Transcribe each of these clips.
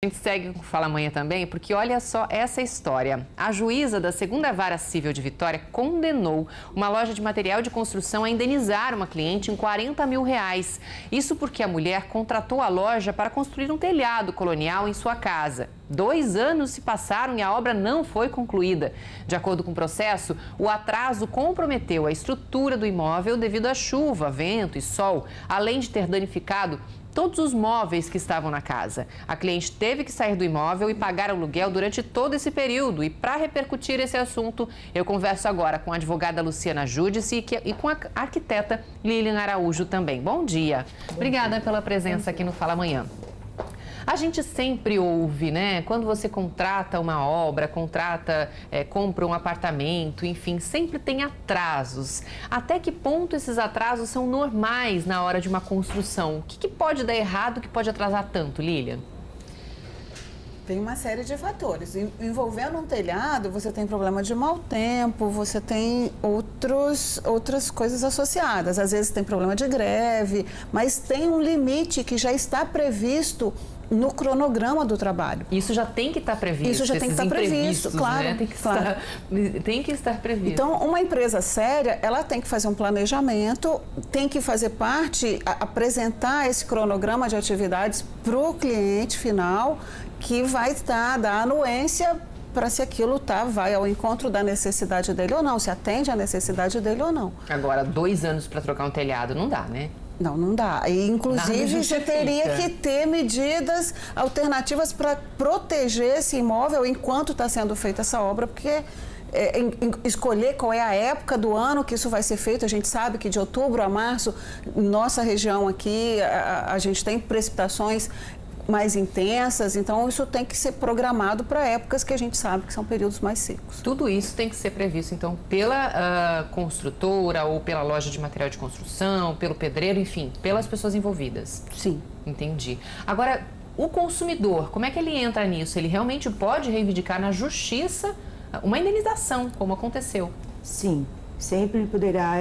A gente segue com o Fala Amanhã também, porque olha só essa história. A juíza da 2ª Vara Civil de Vitória condenou uma loja de material de construção a indenizar uma cliente em R$40 mil. Isso porque a mulher contratou a loja para construir um telhado colonial em sua casa. 2 anos se passaram e a obra não foi concluída. De acordo com o processo, o atraso comprometeu a estrutura do imóvel devido à chuva, vento e sol, além de ter danificado todos os móveis que estavam na casa. A cliente teve que sair do imóvel e pagar aluguel durante todo esse período. E para repercutir esse assunto, eu converso agora com a advogada Luciana Júdice e com a arquiteta Lilian Araújo também. Bom dia. Obrigada pela presença aqui no Fala Amanhã. A gente sempre ouve, né? Quando você contrata uma obra, compra um apartamento, enfim, sempre tem atrasos. Até que ponto esses atrasos são normais na hora de uma construção? O que pode dar errado, que pode atrasar tanto, Lilian? Tem uma série de fatores. Envolvendo um telhado, você tem problema de mau tempo, você tem outras coisas associadas. Às vezes tem problema de greve, mas tem um limite que já está previsto no cronograma do trabalho. Isso já tem que estar previsto. Isso já tem que estar previsto, claro. Né? Tem que estar previsto. Então, uma empresa séria, ela tem que fazer um planejamento, tem que fazer parte, apresentar esse cronograma de atividades para o cliente final, que vai dar anuência para se aquilo vai ao encontro da necessidade dele ou não, se atende à necessidade dele ou não. Agora, 2 anos para trocar um telhado não dá, né? Não dá. E, inclusive, você teria que ter medidas alternativas para proteger esse imóvel enquanto está sendo feita essa obra, porque escolher qual é a época do ano que isso vai ser feito. A gente sabe que de outubro a março, nossa região aqui, a gente tem precipitações mais intensas, então isso tem que ser programado para épocas que a gente sabe que são períodos mais secos. Tudo isso tem que ser previsto, então, pela construtora ou pela loja de material de construção, pelo pedreiro, enfim, pelas pessoas envolvidas. Sim. Entendi. Agora, o consumidor, como é que ele entra nisso? Ele realmente pode reivindicar na justiça uma indenização, como aconteceu? Sim, sempre poderá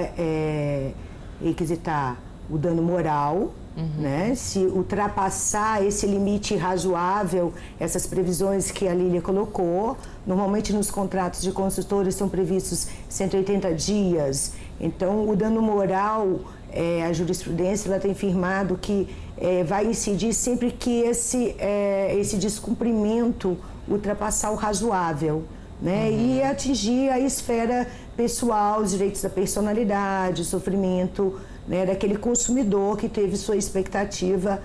requisitar o dano moral. Né? Se ultrapassar esse limite razoável, essas previsões que a Lília colocou, normalmente nos contratos de construtores são previstos 180 dias. Então, o dano moral, a jurisprudência ela tem firmado que vai incidir sempre que esse descumprimento ultrapassar o razoável, né? E atingir a esfera pessoal, os direitos da personalidade, o sofrimento, né, daquele consumidor que teve sua expectativa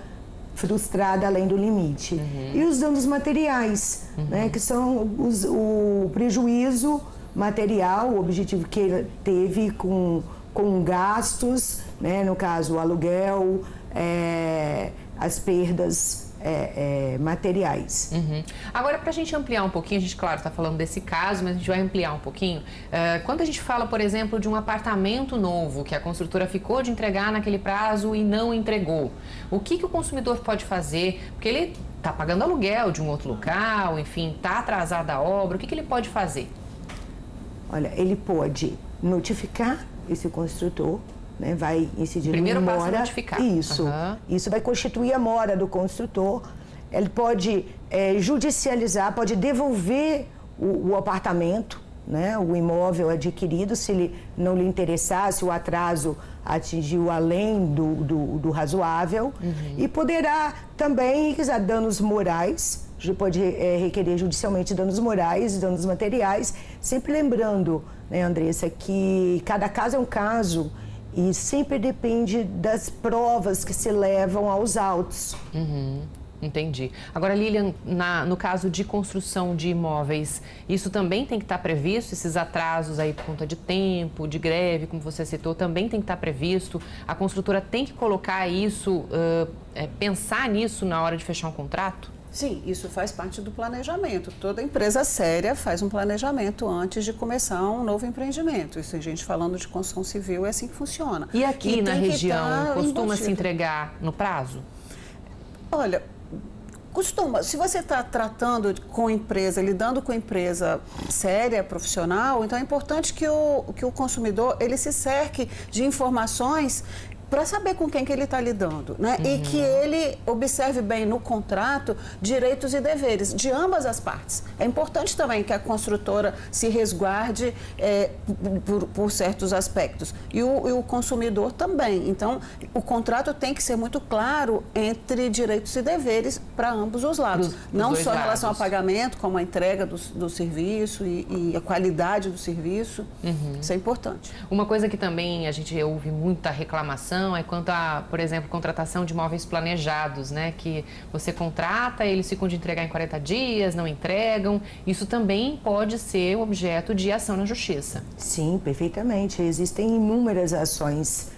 frustrada além do limite. E os danos materiais, né, que são o prejuízo material, o objetivo que ele teve com gastos, né, no caso o aluguel, as perdas materiais. Agora, para a gente ampliar um pouquinho, a gente, claro, está falando desse caso, mas a gente vai ampliar um pouquinho. Quando a gente fala, por exemplo, de um apartamento novo que a construtora ficou de entregar naquele prazo e não entregou, o que o consumidor pode fazer? Porque ele está pagando aluguel de um outro local, enfim, está atrasada a obra, o que ele pode fazer? Olha, ele pode notificar esse construtor, né, vai incidir Primeiro no passo mora. É notificar. Isso vai constituir a mora do construtor. Ele pode judicializar, pode devolver o apartamento, né, o imóvel adquirido, se ele não lhe interessar, se o atraso atingiu além do razoável. E poderá também requisar danos morais, pode requerer judicialmente danos morais, danos materiais, sempre lembrando, né, Andressa, que cada caso é um caso e sempre depende das provas que se levam aos autos. Entendi. Agora, Lilian, no caso de construção de imóveis, isso também tem que estar previsto? Esses atrasos aí por conta de tempo, de greve, como você citou, também tem que estar previsto? A construtora tem que colocar isso, pensar nisso na hora de fechar um contrato? Sim, isso faz parte do planejamento. Toda empresa séria faz um planejamento antes de começar um novo empreendimento. Isso a gente falando de construção civil, é assim que funciona. E aqui na região, costuma se entregar no prazo? Olha, costuma. Se você está tratando com empresa, lidando com empresa séria, profissional, então é importante que o consumidor ele se cerque de informações para saber com quem que ele está lidando, né? E que ele observe bem no contrato direitos e deveres de ambas as partes. É importante também que a construtora se resguarde por certos aspectos e o consumidor também. Então, o contrato tem que ser muito claro entre direitos e deveres para ambos os lados. Não só em relação ao pagamento, como a entrega do serviço e a qualidade do serviço. Isso é importante. Uma coisa que também a gente ouve muita reclamação é quanto a, por exemplo, contratação de imóveis planejados, né? Que você contrata, eles ficam de entregar em 40 dias, não entregam. Isso também pode ser objeto de ação na justiça. Sim, perfeitamente. Existem inúmeras ações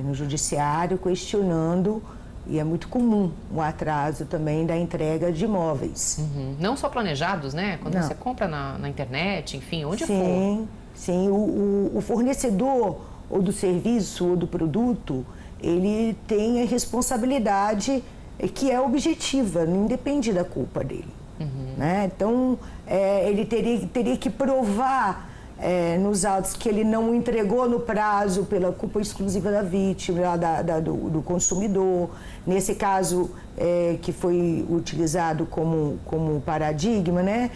no judiciário questionando, e é muito comum o atraso também da entrega de imóveis. Não só planejados, né? Quando você compra na internet, enfim, onde for. Sim, o fornecedor ou do serviço ou do produto, ele tem a responsabilidade que é objetiva, não depende da culpa dele. Né? Então, ele teria que provar nos autos que ele não entregou no prazo pela culpa exclusiva da vítima, do consumidor. Nesse caso que foi utilizado como paradigma, né?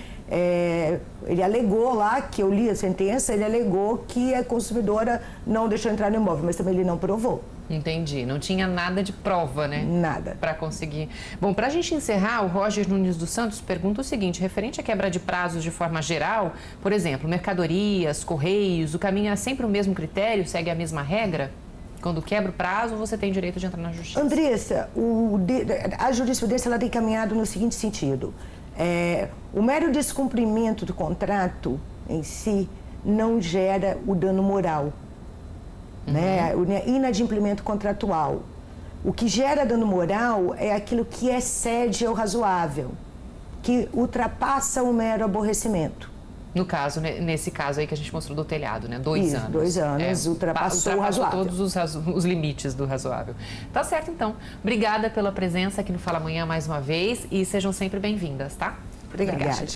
Ele alegou lá, que eu li a sentença, ele alegou que a consumidora não deixou entrar no imóvel, mas também ele não provou. Entendi, não tinha nada de prova, né? Nada. Para conseguir. Bom, para a gente encerrar, o Roger Nunes dos Santos pergunta o seguinte, referente à quebra de prazos de forma geral, por exemplo, mercadorias, correios, o caminho é sempre o mesmo critério, segue a mesma regra? Quando quebra o prazo, você tem direito de entrar na justiça? Andressa, a jurisprudência ela tem caminhado no seguinte sentido. O mero descumprimento do contrato em si não gera o dano moral, né? O inadimplemento contratual. O que gera dano moral é aquilo que excede ao razoável, que ultrapassa o mero aborrecimento. No caso, nesse caso aí que a gente mostrou do telhado, né? 2 anos. 2 anos, ultrapassou o razoável. Todos os limites do razoável. Tá certo, então. Obrigada pela presença aqui no Fala Amanhã mais uma vez e sejam sempre bem-vindas, tá? Obrigada.